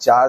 4